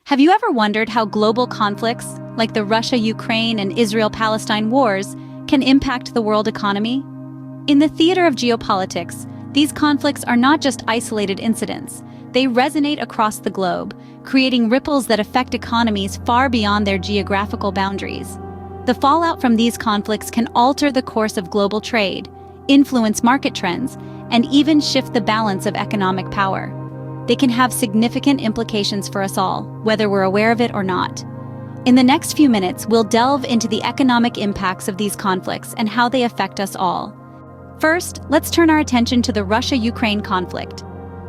Have you ever wondered how global conflicts, like the Russia-Ukraine and Israel-Palestine wars, can impact the world economy? In the theater of geopolitics, these conflicts are not just isolated incidents. They resonate across the globe, creating ripples that affect economies far beyond their geographical boundaries. The fallout from these conflicts can alter the course of global trade, influence market trends, and even shift the balance of economic power. They can have significant implications for us all, whether we're aware of it or not. In the next few minutes, we'll delve into the economic impacts of these conflicts and how they affect us all. First, let's turn our attention to the Russia-Ukraine conflict.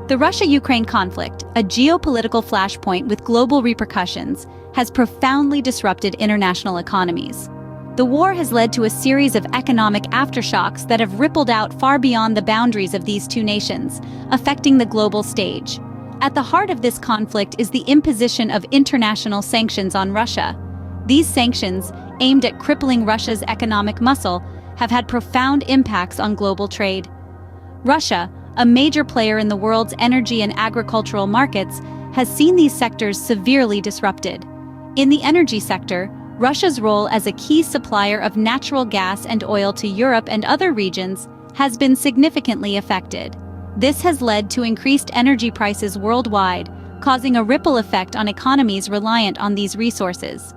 The Russia-Ukraine conflict, a geopolitical flashpoint with global repercussions, has profoundly disrupted international economies. The war has led to a series of economic aftershocks that have rippled out far beyond the boundaries of these two nations, affecting the global stage. At the heart of this conflict is the imposition of international sanctions on Russia. These sanctions, aimed at crippling Russia's economic muscle, have had profound impacts on global trade. Russia, a major player in the world's energy and agricultural markets, has seen these sectors severely disrupted. In the energy sector, Russia's role as a key supplier of natural gas and oil to Europe and other regions has been significantly affected. This has led to increased energy prices worldwide, causing a ripple effect on economies reliant on these resources.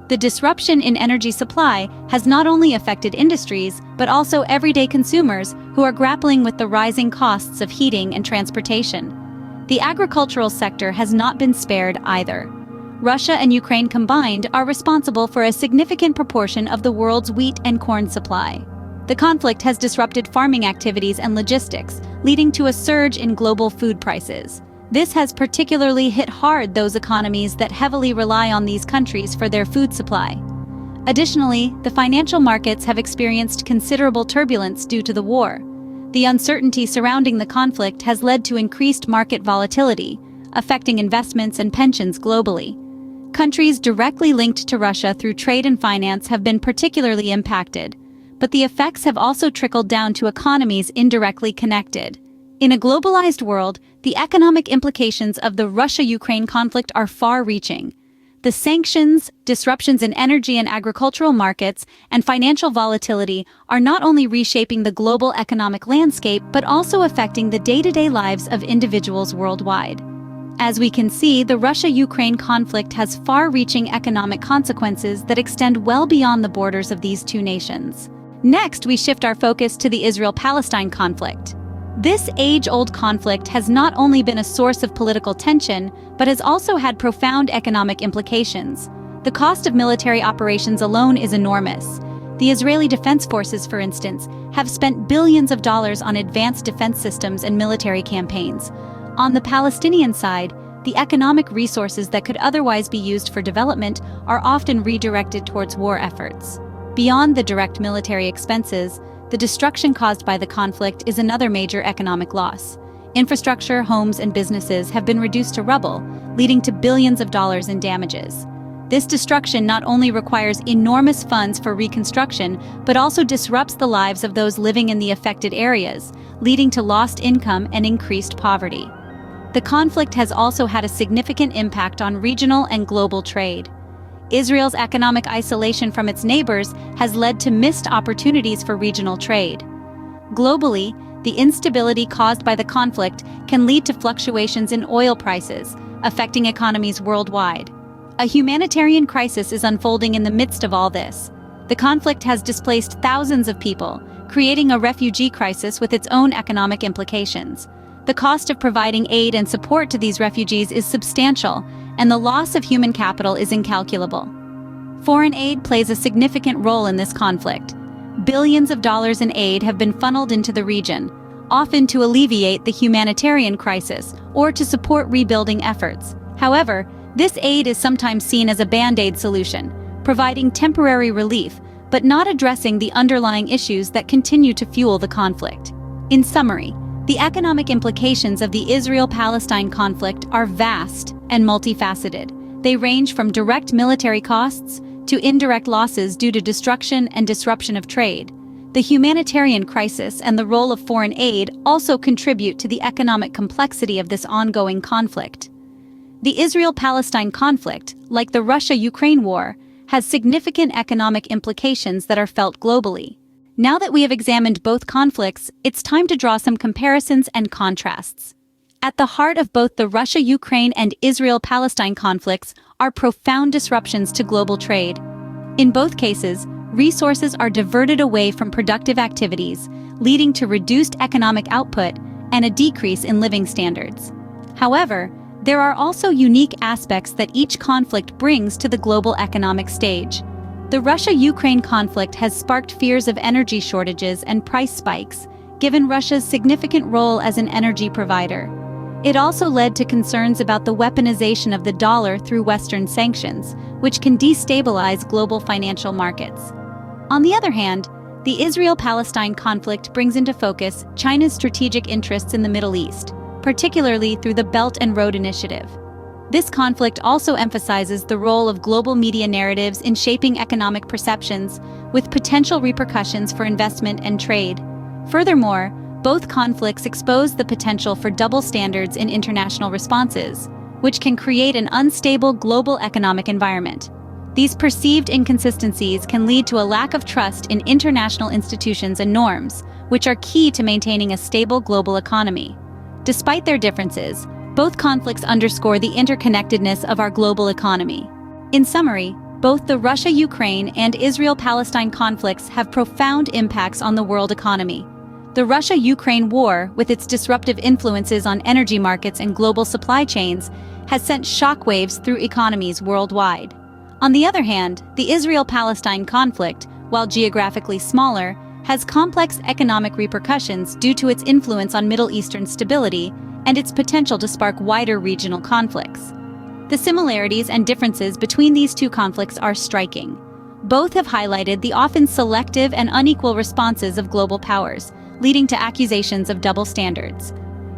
The disruption in energy supply has not only affected industries, but also everyday consumers who are grappling with the rising costs of heating and transportation. The agricultural sector has not been spared either. Russia and Ukraine combined are responsible for a significant proportion of the world's wheat and corn supply. The conflict has disrupted farming activities and logistics, leading to a surge in global food prices. This has particularly hit hard those economies that heavily rely on these countries for their food supply. Additionally, the financial markets have experienced considerable turbulence due to the war. The uncertainty surrounding the conflict has led to increased market volatility, affecting investments and pensions globally. Countries directly linked to Russia through trade and finance have been particularly impacted, but the effects have also trickled down to economies indirectly connected. In a globalized world, the economic implications of the Russia-Ukraine conflict are far-reaching. The sanctions, disruptions in energy and agricultural markets, and financial volatility are not only reshaping the global economic landscape, but also affecting the day-to-day lives of individuals worldwide. As we can see, the Russia-Ukraine conflict has far-reaching economic consequences that extend well beyond the borders of these two nations. Next, we shift our focus to the Israel-Palestine conflict. This age-old conflict has not only been a source of political tension, but has also had profound economic implications. The cost of military operations alone is enormous. The Israeli Defense Forces, for instance, have spent billions of dollars on advanced defense systems and military campaigns. On the Palestinian side, the economic resources that could otherwise be used for development are often redirected towards war efforts. Beyond the direct military expenses, the destruction caused by the conflict is another major economic loss. Infrastructure, homes, and businesses have been reduced to rubble, leading to billions of dollars in damages. This destruction not only requires enormous funds for reconstruction, but also disrupts the lives of those living in the affected areas, leading to lost income and increased poverty. The conflict has also had a significant impact on regional and global trade. Israel's economic isolation from its neighbors has led to missed opportunities for regional trade. Globally, the instability caused by the conflict can lead to fluctuations in oil prices, affecting economies worldwide. A humanitarian crisis is unfolding in the midst of all this. The conflict has displaced thousands of people, creating a refugee crisis with its own economic implications. The cost of providing aid and support to these refugees is substantial, and the loss of human capital is incalculable. Foreign aid plays a significant role in this conflict. Billions of dollars in aid have been funneled into the region, often to alleviate the humanitarian crisis or to support rebuilding efforts. However, this aid is sometimes seen as a band-aid solution, providing temporary relief, but not addressing the underlying issues that continue to fuel the conflict. In summary, the economic implications of the Israel-Palestine conflict are vast and multifaceted. They range from direct military costs to indirect losses due to destruction and disruption of trade. The humanitarian crisis and the role of foreign aid also contribute to the economic complexity of this ongoing conflict. The Israel-Palestine conflict, like the Russia-Ukraine war, has significant economic implications that are felt globally. Now that we have examined both conflicts, it's time to draw some comparisons and contrasts. At the heart of both the Russia-Ukraine and Israel-Palestine conflicts are profound disruptions to global trade. In both cases, resources are diverted away from productive activities, leading to reduced economic output and a decrease in living standards. However, there are also unique aspects that each conflict brings to the global economic stage. The Russia-Ukraine conflict has sparked fears of energy shortages and price spikes, given Russia's significant role as an energy provider. It also led to concerns about the weaponization of the dollar through Western sanctions, which can destabilize global financial markets. On the other hand, the Israel-Palestine conflict brings into focus China's strategic interests in the Middle East, particularly through the Belt and Road Initiative. This conflict also emphasizes the role of global media narratives in shaping economic perceptions, with potential repercussions for investment and trade. Furthermore, both conflicts expose the potential for double standards in international responses, which can create an unstable global economic environment. These perceived inconsistencies can lead to a lack of trust in international institutions and norms, which are key to maintaining a stable global economy. Despite their differences, both conflicts underscore the interconnectedness of our global economy. In summary, both the Russia-Ukraine and Israel-Palestine conflicts have profound impacts on the world economy. The Russia-Ukraine war, with its disruptive influences on energy markets and global supply chains, has sent shockwaves through economies worldwide. On the other hand, the Israel-Palestine conflict, while geographically smaller, has complex economic repercussions due to its influence on Middle Eastern stability and its potential to spark wider regional conflicts. The similarities and differences between these two conflicts are striking. Both have highlighted the often selective and unequal responses of global powers, leading to accusations of double standards.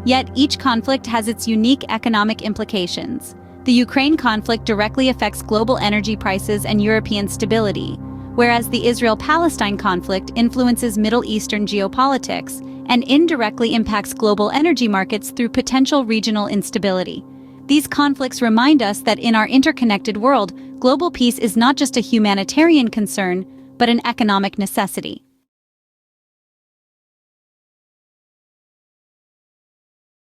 Yet each conflict has its unique economic implications. The Ukraine conflict directly affects global energy prices and European stability, whereas the Israel-Palestine conflict influences Middle Eastern geopolitics and indirectly impacts global energy markets through potential regional instability. These conflicts remind us that in our interconnected world, global peace is not just a humanitarian concern, but an economic necessity.